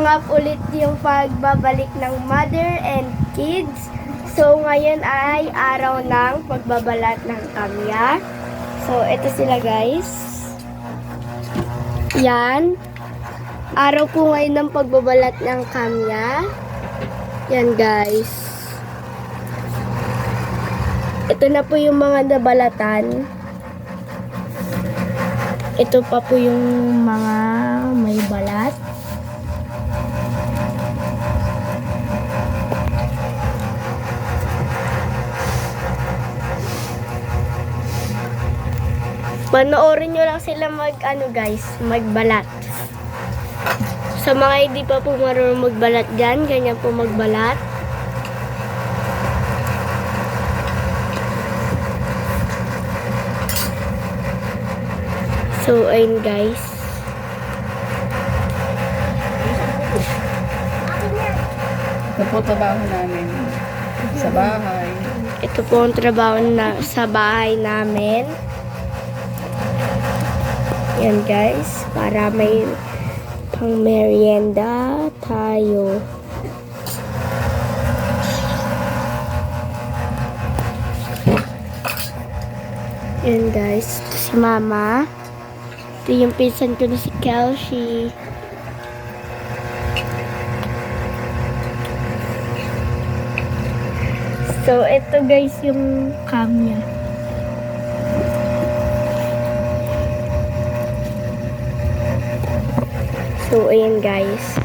Panganap ulit yung pagbabalik ng mother and kids. So, ngayon ay araw ng pagbabalat ng kamya. So, ito sila guys. Yan. Araw po ngayon ng pagbabalat ng kamya. Yan guys. Ito na po yung mga nabalatan. Ito pa po yung mga may balat. Panoorin nyo lang sila magbalat. Sa mga hindi pa po marunong magbalat dyan, ganyan po magbalat. So, ayun guys. Ito po trabaho namin sa bahay. Ito po ang trabaho sa bahay namin. Yan guys, para may pang merienda tayo. Yan guys, ito si Mama. Ito yung pinsan ko na si Kelsey. So, ito guys yung cam niya. So, ayan guys.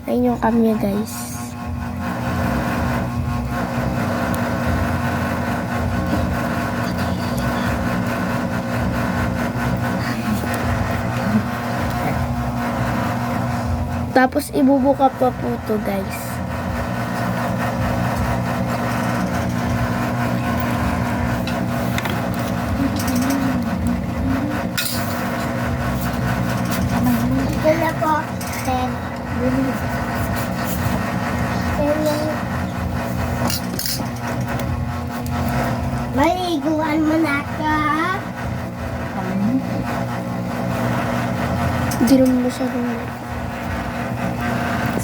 Ayun yung cam niya guys. Tapos ibubuka pa po to guys. Wala po. 10. Maliguan mo na ka. Hindi naman masyadong.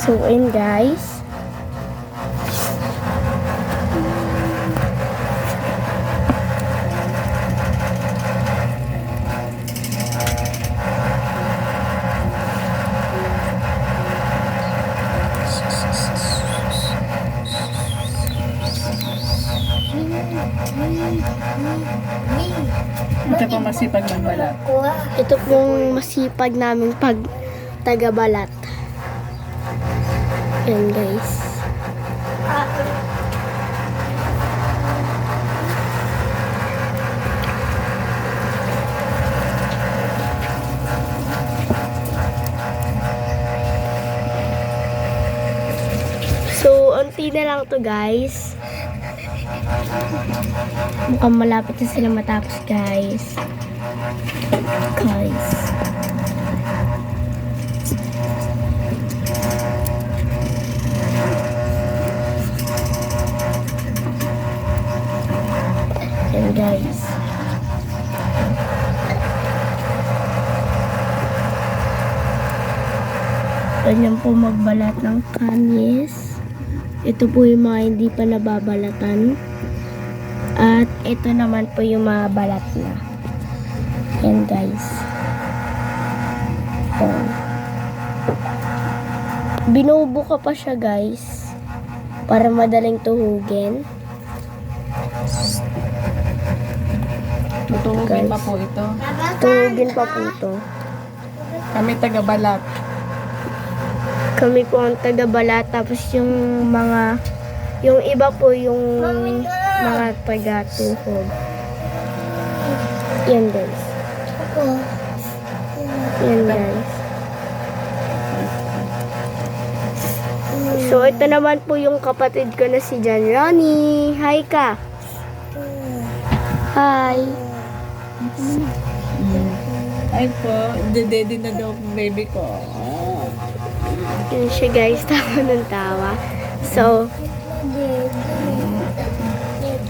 So, ayun guys. Ito po masipag magbalat. Ito pong masipag namin pag tagabalat. Yan guys. So, unti na lang to guys. Mukhang malapit na sila matapos guys. Guys. Yan guys. Ganyan po magbalat ng kanyes. Ito po yung mga hindi pa nababalatan. At ito naman po yung mga balat na. Yan guys. Yan. Binubuka pa siya guys. Para madaling tuhugin. Tutulugin pa po ito. Tuhugin pa po ito. Kami taga-balat. Kami po ang taga-balat. Tapos yung iba po yung mga taga-tuhog. Yan guys. Yan guys. So, ito naman po yung kapatid ko na si John Ronnie. Hi ka. Hi. Ay po, daddy na daw ang baby ko. Yun siya guys, tawa ng tawa. So,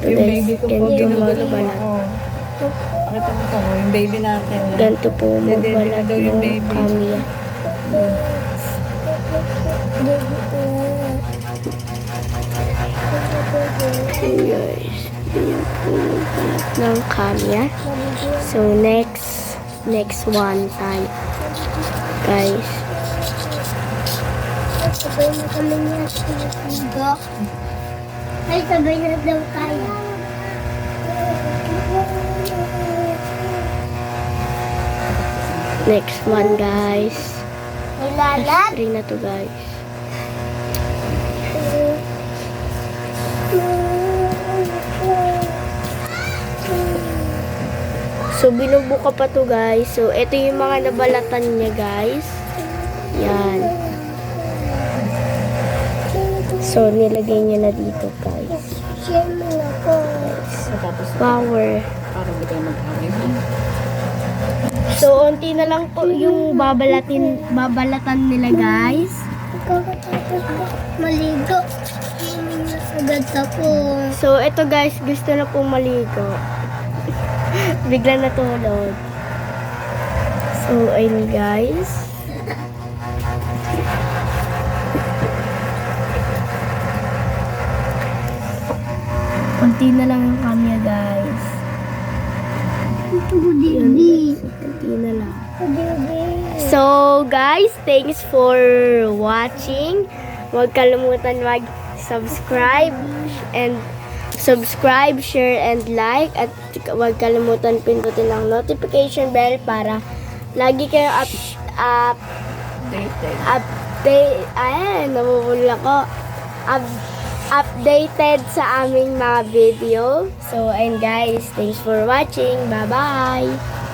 ito Yung guys, baby ko po, ganito ginugulo mo magbalat. ako. Pakita mo ko, yung baby natin. Ganito po Daddy na magbalat daw yung ng baby. kamya. So guys, ganyan po magbalat ng kamya. So next one time. Guys. Sabay na kami niya sa ay, sabay na daw tayo. Next one guys. Nilalat. Three na to guys. So binubuka pa to guys. So ito yung mga nabalatan niya guys. Yan. So nilagay niya na dito guys. Share mo na ko. Tapos, Power. para di kayo mag-away. So unti na lang po yung babalatan nila guys. Kakatapos ko maligo. Hindi na sagad ako. So ito guys, gusto na pong maligo. Bigla natulog. So ayun guys. Konti na lang yung kamya guys. Ito ko dibi. Konti na lang. Dibi. So guys, thanks for watching. Huwag kalimutan mag-subscribe and share and like at huwag kalimutan pindutin ang notification bell para lagi kayo Dated. updated sa aming mga video. So, and guys, thanks for watching. Bye-bye!